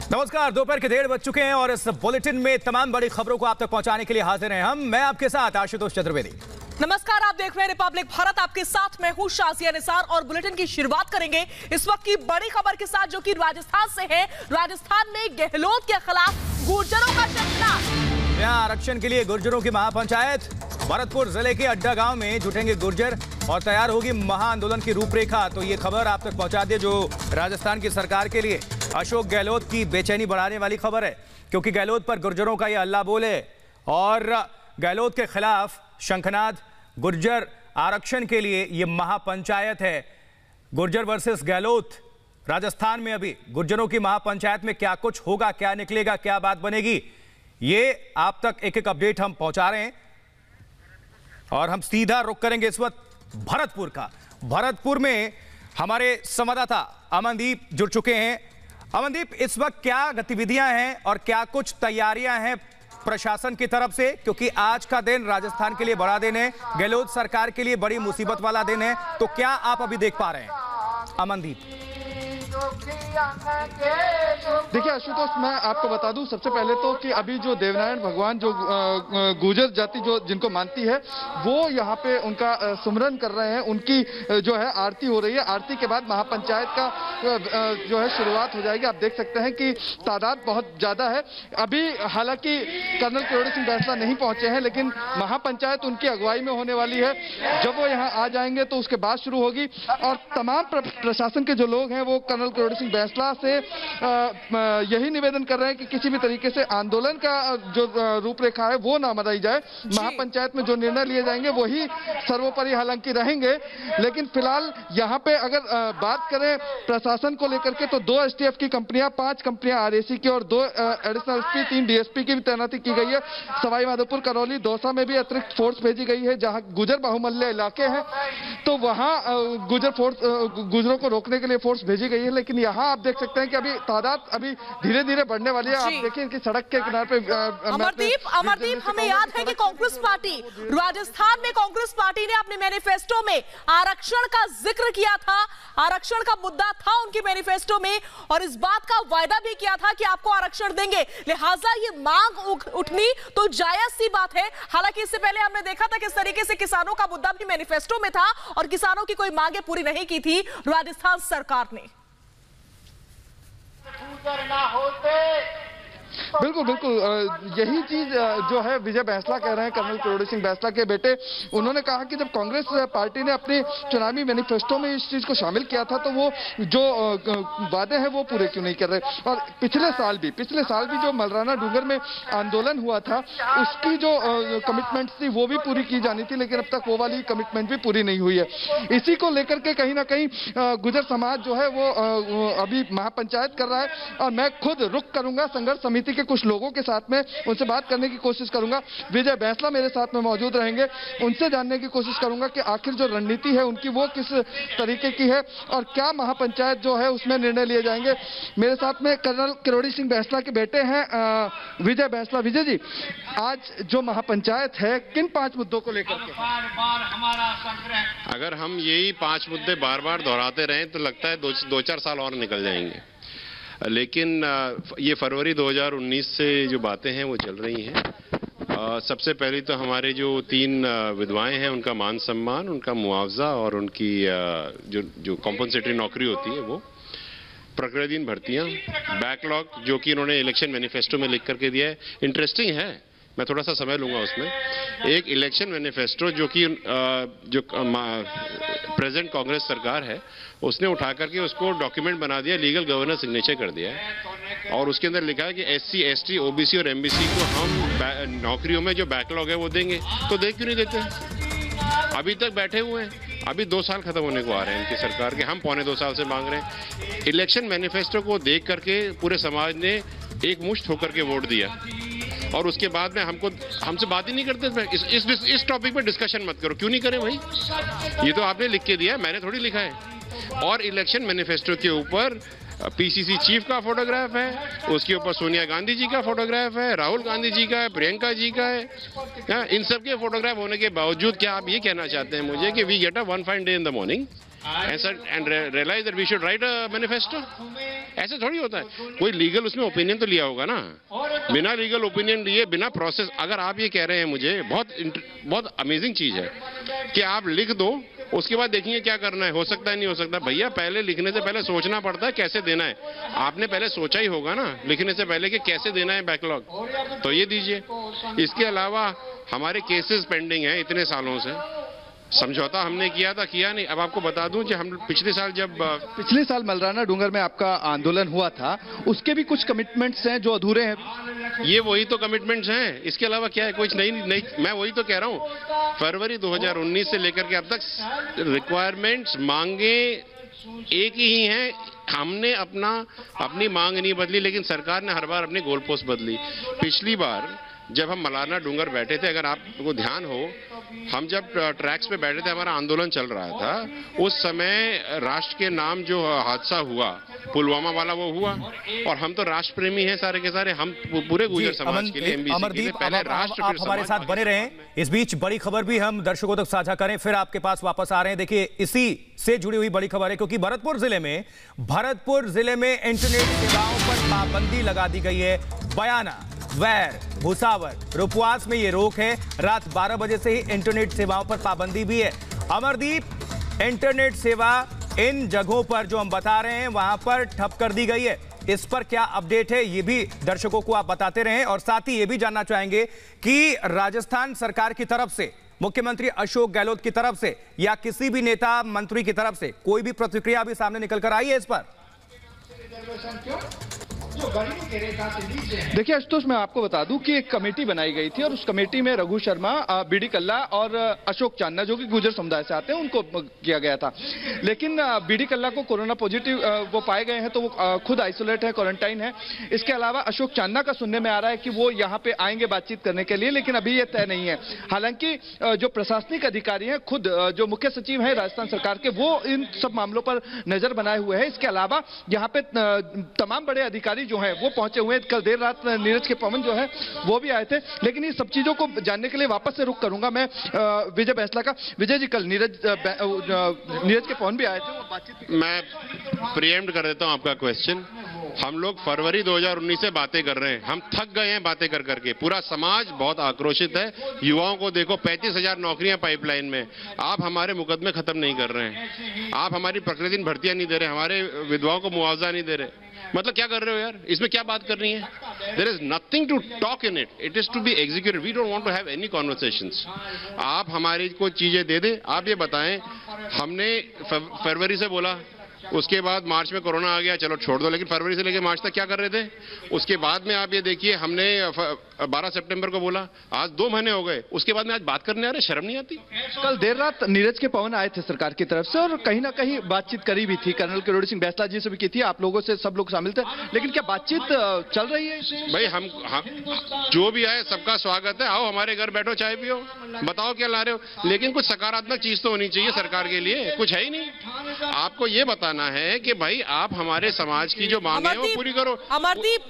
नमस्कार, दोपहर के 1:30 बज चुके हैं और इस बुलेटिन में तमाम बड़ी खबरों को आप तक पहुंचाने के लिए हाजिर हैं मैं आपके साथ आशुतोष चतुर्वेदी। नमस्कार, आप देख रहे हैं रिपब्लिक भारत। आपके साथ मैं हूं शाजिया निसार और बुलेटिन की शुरुआत करेंगे इस वक्त की बड़ी खबर के साथ, जो कि राजस्थान से है। राजस्थान में गहलोत के खिलाफ गुर्जरों का चंचला। यहाँ आरक्षण के लिए गुर्जरों की महापंचायत। भरतपुर जिले के अड्डा गांव में जुटेंगे गुर्जर और तैयार होगी महाआंदोलन की रूपरेखा। तो ये खबर आप तक पहुंचा दे जो राजस्थान की सरकार के लिए अशोक गहलोत की बेचैनी बढ़ाने वाली खबर है, क्योंकि गहलोत पर गुर्जरों का यह हल्ला बोल है और गहलोत के खिलाफ शंखनाद। गुर्जर आरक्षण के लिए यह महापंचायत है। गुर्जर वर्सेस गहलोत। राजस्थान में अभी गुर्जरों की महापंचायत में क्या कुछ होगा, क्या निकलेगा, क्या बात बनेगी, ये आप तक एक एक अपडेट हम पहुंचा रहे हैं। और हम सीधा रुख करेंगे इस वक्त भरतपुर का। भरतपुर में हमारे संवाददाता अमनदीप जुड़ चुके हैं। अमनदीप, इस वक्त क्या गतिविधियां हैं और क्या कुछ तैयारियां हैं प्रशासन की तरफ से, क्योंकि आज का दिन राजस्थान के लिए बड़ा दिन है, गहलोत सरकार के लिए बड़ी मुसीबत वाला दिन है, तो क्या आप अभी देख पा रहे हैं अमनदीप? देखिए आशुतोष, मैं आपको बता दूं सबसे पहले तो कि अभी जो देवनारायण भगवान जो गुर्जर जाति जो जिनको मानती है वो यहाँ पे उनका सुमरन कर रहे हैं। उनकी जो है आरती हो रही है। आरती के बाद महापंचायत का जो है शुरुआत हो जाएगी। आप देख सकते हैं कि तादाद बहुत ज्यादा है। अभी हालांकि कर्नल किरोड़ी सिंह बैंसला नहीं पहुंचे हैं, लेकिन महापंचायत उनकी अगुवाई में होने वाली है। जब वो यहाँ आ जाएंगे तो उसके बाद शुरू होगी और तमाम प्रशासन के जो लोग हैं वो कर्नल किरोड़ी सिंह बैंसला से यही निवेदन कर रहे हैं कि किसी भी तरीके से आंदोलन का जो रूपरेखा है वो ना बनाई जाए। महापंचायत में जो निर्णय लिए जाएंगे वही सर्वोपरि हालांकि रहेंगे, लेकिन फिलहाल यहाँ पे अगर बात करें प्रशासन को लेकर के तो 2 एसटीएफ की कंपनियां, 5 कंपनियां आरएसी की और 2 एडिशनल एसपी, 3 डीएसपी की भी तैनाती की गई है। सवाई माधोपुर, करौली, दौसा में भी अतिरिक्त फोर्स भेजी गई है। जहां गुर्जर बाहुमल्य इलाके हैं तो वहां गुर्जरों को रोकने के लिए फोर्स भेजी गई है। लेकिन यहाँ आप देख सकते हैं कि अभी तादाद अभी धीरे धीरे बढ़ने वाली है। आप देखिए कि सड़क के किनारे पे अमरदीप, हमें याद है कि कांग्रेस पार्टी, राजस्थान में कांग्रेस पार्टी ने अपने मैनिफेस्टो में आरक्षण का जिक्र किया था। आरक्षण का मुद्दा था उनके मैनिफेस्टो में और इस बात का वायदा भी किया था कि आपको आरक्षण देंगे। लिहाजा ये मांग उठनी तो जायज सी बात है। हालांकि इससे पहले हमने देखा था किस तरीके से किसानों का मुद्दा भी मैनिफेस्टो में था और किसानों की कोई मांगे पूरी नहीं की थी राजस्थान सरकार ने। बिल्कुल बिल्कुल यही चीज जो है विजय बैंसला कह रहे हैं, कर्नल किरोड़ी सिंह बैंसला के बेटे। उन्होंने कहा कि जब कांग्रेस पार्टी ने अपने चुनावी मैनिफेस्टो में इस चीज को शामिल किया था तो वो जो वादे हैं वो पूरे क्यों नहीं कर रहे। और पिछले साल भी जो मलराना डूंगर में आंदोलन हुआ था उसकी जो कमिटमेंट थी वो भी पूरी की जानी थी, लेकिन अब तक वो वाली कमिटमेंट भी पूरी नहीं हुई है। इसी को लेकर के कहीं ना कहीं गुर्जर समाज जो है वो अभी महापंचायत कर रहा है और मैं खुद रुख करूंगा संघर्ष समिति के कुछ लोगों के साथ में, उनसे बात करने की कोशिश करूंगा। विजय बैंसला मेरे साथ में मौजूद रहेंगे, उनसे जानने की कोशिश करूंगा कि आखिर जो रणनीति है उनकी वो किस तरीके की है और क्या महापंचायत जो है उसमें निर्णय लिए जाएंगे। मेरे साथ में कर्नल किरोड़ी सिंह बैंसला के बेटे हैं विजय बैंसला। विजय जी, आज जो महापंचायत है किन 5 मुद्दों को लेकर के? अगर हम यही 5 मुद्दे बार बार दोहराते रहें तो लगता है 2-4 साल और निकल जाएंगे। लेकिन ये फरवरी 2019 से जो बातें हैं वो चल रही हैं। सबसे पहले तो हमारे जो 3 विधवाएं हैं उनका मान सम्मान, उनका मुआवजा और उनकी जो कॉम्पनसेटरी नौकरी होती है वो, प्रकृतिन भर्तियां, बैकलॉग जो कि इन्होंने इलेक्शन मैनिफेस्टो में लिख करके दिया है। इंटरेस्टिंग है, मैं थोड़ा सा समय लूंगा उसमें। एक इलेक्शन मैनिफेस्टो जो कि जो प्रेजेंट कांग्रेस सरकार है उसने उठा करके उसको डॉक्यूमेंट बना दिया, लीगल गवर्नर सिग्नेचर कर दिया है और उसके अंदर लिखा है कि एससी, एसटी, ओबीसी और एमबीसी को हम नौकरियों में जो बैकलॉग है वो देंगे। तो दे क्यों नहीं देते? अभी तक बैठे हुए हैं। अभी 2 साल खत्म होने को आ रहे हैं इनकी सरकार के, हम 1.25 साल से मांग रहे हैं। इलेक्शन मैनिफेस्टो को देख करके पूरे समाज ने एक मुश्त होकर के वोट दिया और उसके बाद में हमसे बात ही नहीं करते। इस टॉपिक पे डिस्कशन मत करो। क्यों नहीं करें भाई? ये तो आपने लिख के दिया है, मैंने थोड़ी लिखा है। और इलेक्शन मैनिफेस्टो के ऊपर पीसीसी चीफ का फोटोग्राफ है, उसके ऊपर सोनिया गांधी जी का फोटोग्राफ है, राहुल गांधी जी का है, प्रियंका जी का है। इन सब के फोटोग्राफ होने के बावजूद क्या आप ये कहना चाहते हैं मुझे कि we get a one fine day in the morning and realize that we should write a manifesto. ऐसे थोड़ी होता है, कोई लीगल उसमें ओपिनियन तो लिया होगा ना। बिना लीगल ओपिनियन लिए, बिना प्रोसेस, अगर आप ये कह रहे हैं मुझे, बहुत अमेजिंग चीज है कि आप लिख दो, उसके बाद देखेंगे क्या करना है, हो सकता है नहीं हो सकता। भैया पहले लिखने से पहले सोचना पड़ता है कैसे देना है। आपने पहले सोचा ही होगा ना लिखने से पहले कि कैसे देना है बैकलॉग, तो ये दीजिए। इसके अलावा हमारे केसेस पेंडिंग हैं इतने सालों से, समझौता हमने किया था, किया नहीं। अब आपको बता दूं कि हम पिछले साल मलराना डूंगर में आपका आंदोलन हुआ था, उसके भी कुछ कमिटमेंट्स हैं जो अधूरे हैं। ये वही तो कमिटमेंट्स हैं, इसके अलावा क्या है, कुछ नहीं। मैं वही तो कह रहा हूं, फरवरी 2019 से लेकर के अब तक रिक्वायरमेंट्स, मांगे एक ही हैं। हमने अपनी मांग नहीं बदली, लेकिन सरकार ने हर बार अपनी गोल पोस्ट बदली। पिछली बार जब हम मलारना डूंगर बैठे थे, अगर आपको ध्यान हो, हम जब ट्रैक्स पे बैठे थे, हमारा आंदोलन चल रहा था, उस समय राष्ट्र के नाम जो हादसा हुआ पुलवामा वाला वो हुआ, और हम तो राष्ट्र प्रेमी हैं सारे के सारे, हम पूरे गुर्जर समाज के लिए, एमबीसी के लिए पहले राष्ट्र, आप हमारे साथ बने रहें। इस बीच बड़ी खबर भी हम दर्शकों तक साझा करें, फिर आपके पास वापस आ रहे हैं। देखिए, इसी से जुड़ी हुई बड़ी खबर है, क्योंकि भरतपुर जिले में इंटरनेट सेवाओं पर पाबंदी लगा दी गई है। बयाना, वैर, भुसावर, रुपवास में ये रोक है। रात 12 बजे से ही इंटरनेट सेवाओं पर पाबंदी भी है। अमरदीप, इंटरनेट सेवा इन जगहों पर जो हम बता रहे हैं वहां पर ठप कर दी गई है। इस पर क्या अपडेट है, ये भी दर्शकों को आप बताते रहें। और साथ ही ये भी जानना चाहेंगे कि राजस्थान सरकार की तरफ से, मुख्यमंत्री अशोक गहलोत की तरफ से, या किसी भी नेता मंत्री की तरफ से कोई भी प्रतिक्रिया भी सामने निकल कर आई है इस पर? देखिए आशुतोष, मैं आपको बता दूं कि एक कमेटी बनाई गई थी, और उस कमेटी में रघु शर्मा, बीडी कल्ला और अशोक चांदना, जो कि गुर्जर समुदाय से आते हैं, उनको किया गया था। लेकिन बीडी कल्ला को कोरोना पॉजिटिव वो पाए गए हैं, तो वो खुद आइसोलेट है, क्वारंटाइन है। इसके अलावा अशोक चांदना का सुनने में आ रहा है कि वो यहाँ पे आएंगे बातचीत करने के लिए, लेकिन अभी ये तय नहीं है। हालांकि जो प्रशासनिक अधिकारी हैं, खुद जो मुख्य सचिव है राजस्थान सरकार के, वो इन सब मामलों पर नजर बनाए हुए हैं। इसके अलावा यहाँ पे तमाम बड़े अधिकारी जो हैं वो पहुंचे हुए हैं। कल देर रात नीरज के पवन जो है वो भी आए थे। लेकिन ये सब चीजों को जानने के लिए वापस से रुख करूंगा मैं विजय बैंसला का। विजय जी, कल नीरज के पवन भी आए थे, वो बातचीत। मैं प्रीएम्प्ट कर देता हूं आपका क्वेश्चन। हम लोग फरवरी 2019 से बातें कर रहे हैं, हम थक गए हैं बातें कर करके। पूरा समाज बहुत आक्रोशित है। युवाओं को देखो, 35,000 नौकरियां पाइपलाइन में, आप हमारे मुकदमे खत्म नहीं कर रहे हैं, आप हमारी प्रकृति भर्तियां नहीं दे रहे, हमारे विधवाओं को मुआवजा नहीं दे रहे। मतलब क्या कर रहे हो यार, इसमें क्या बात करनी है? There is nothing to talk in it is to be executed. We don't want to have any conversations. आप हमारी को चीजें दे दे। आप ये बताएं, हमने फरवरी से बोला, उसके बाद मार्च में कोरोना आ गया, चलो छोड़ दो, लेकिन फरवरी से लेकर मार्च तक क्या कर रहे थे? उसके बाद में आप ये देखिए, हमने 12 सितंबर को बोला, आज 2 महीने हो गए, उसके बाद में आज बात करने आ रहे, शर्म नहीं आती? कल देर रात नीरज के पवन आए थे सरकार की तरफ से, और कहीं ना कहीं बातचीत करी भी थी, कर्नल किरोड़ी सिंह बैंसला जी से भी की थी, आप लोगों से, सब लोग शामिल थे। लेकिन क्या बातचीत चल रही है? भाई हम जो भी आए सबका स्वागत है, आओ हमारे घर बैठो, चाय पियो, बताओ क्या ला रहे हो, लेकिन कुछ सकारात्मक चीज तो होनी चाहिए सरकार के लिए। कुछ है ही नहीं। आपको ये बताना है कि भाई आप हमारे समाज की जो मांग है वो पूरी करो। अमरदीप,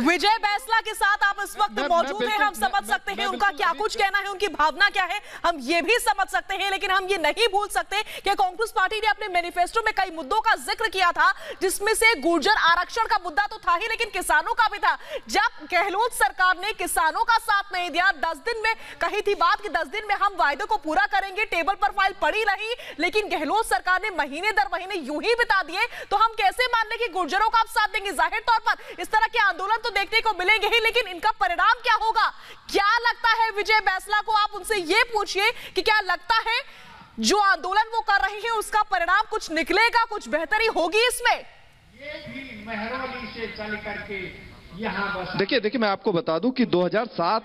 विजय बैंसला के साथ आप इस वक्त मौजूद हैं, हम समझ सकते हैं उनका क्या कुछ कहना है, उनकी भावना क्या है, हम ये भी समझ सकते हैं। लेकिन हम ये नहीं भूल सकते कि कांग्रेस पार्टी ने अपने मैनिफेस्टो में कई मुद्दों का जिक्र किया था, जिसमें से गुर्जर आरक्षण का मुद्दा तो था ही, लेकिन किसानों का भी था। जब गहलोत सरकार ने किसानों का साथ नहीं दिया, 10 दिन में कही थी बात कि 10 दिन में हम वायदे को पूरा करेंगे, टेबल पर फाइल पड़ी रही, लेकिन गहलोत सरकार ने महीने दर महीने यूं ही बिता दिए, तो हम कैसे मान लें कि गुर्जरों का आप साथ देंगे? जाहिर तौर पर इस तरह के आंदोलन तो देखने को मिलेंगे ही, लेकिन इनका परिणाम क्या होगा? क्या लगता है विजय बैंसला को? आप उनसे ये पूछिए कि क्या लगता है जो आंदोलन वो कर रहे हैं उसका परिणाम कुछ निकलेगा, कुछ बेहतरी होगी इसमें? ये भी मेहरौली से चल करके देखिए मैं आपको बता दूं कि 2007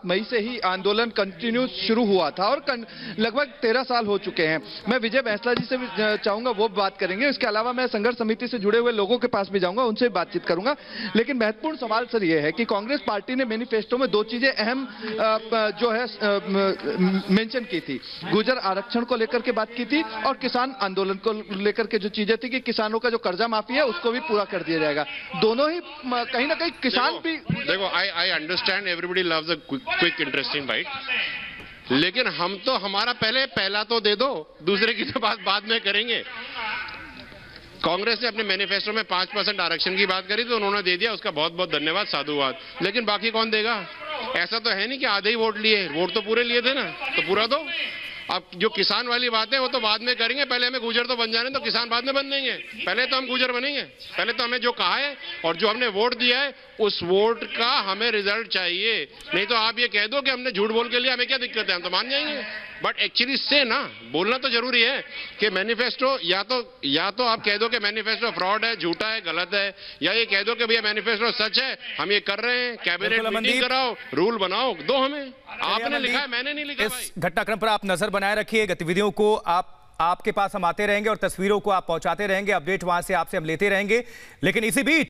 मई से ही आंदोलन कंटिन्यू शुरू हुआ था, और लगभग 13 साल हो चुके हैं। मैं विजय बैंसला जी से भी चाहूंगा, वो बात करेंगे। इसके अलावा मैं संघर्ष समिति से जुड़े हुए लोगों के पास भी जाऊंगा, उनसे बातचीत करूंगा। लेकिन महत्वपूर्ण सवाल सर ये है कि कांग्रेस पार्टी ने मैनिफेस्टो में 2 चीजें अहम जो है मेंशन की थी। गुर्जर आरक्षण को लेकर के बात की थी, और किसान आंदोलन को लेकर के जो चीजें थी कि किसानों का जो कर्जा माफी है उसको भी पूरा कर दिया जाएगा। दोनों ही कहीं ना कहीं किसान भी देखो, I understand everybody loves a quick interesting bite, लेकिन हम तो हमारा पहला तो दे दो, दूसरे की तो बात बाद में करेंगे। कांग्रेस ने अपने मैनिफेस्टो में 5% आरक्षण की बात करी तो उन्होंने दे दिया, उसका बहुत बहुत धन्यवाद, साधुवाद। लेकिन बाकी कौन देगा? ऐसा तो है नहीं कि आधे ही वोट लिए, वोट तो पूरे लिए थे ना, तो पूरा दो। अब जो किसान वाली बात है वो तो बाद में करेंगे, पहले हमें गुर्जर तो बन जाने तो किसान बाद में बन देंगे, पहले तो हम गुर्जर बनेंगे। पहले तो हमें जो कहा है और जो हमने वोट दिया है उस वोट का हमें रिजल्ट चाहिए। नहीं तो आप ये कह दो कि हमने झूठ बोल के लिया, हमें क्या दिक्कत है, हम तो मान जाएंगे। बट एक्चुअली से ना बोलना तो जरूरी है कि मैनिफेस्टो या तो आप कह दो कि मैनिफेस्टो फ्रॉड है, झूठा है, गलत है, या ये कह दो कि भैया मैनिफेस्टो सच है, हम ये कर रहे हैं, कैबिनेट मीटिंग कराओ, रूल बनाओ, दो हमें। आपने लिखा है, मैंने नहीं लिखा भाई। इस घटनाक्रम पर आप नजर बनाए रखिए, गतिविधियों को आपके पास हम आते रहेंगे और तस्वीरों को आप पहुंचाते रहेंगे, अपडेट वहां से आपसे हम लेते रहेंगे। लेकिन इसी बीच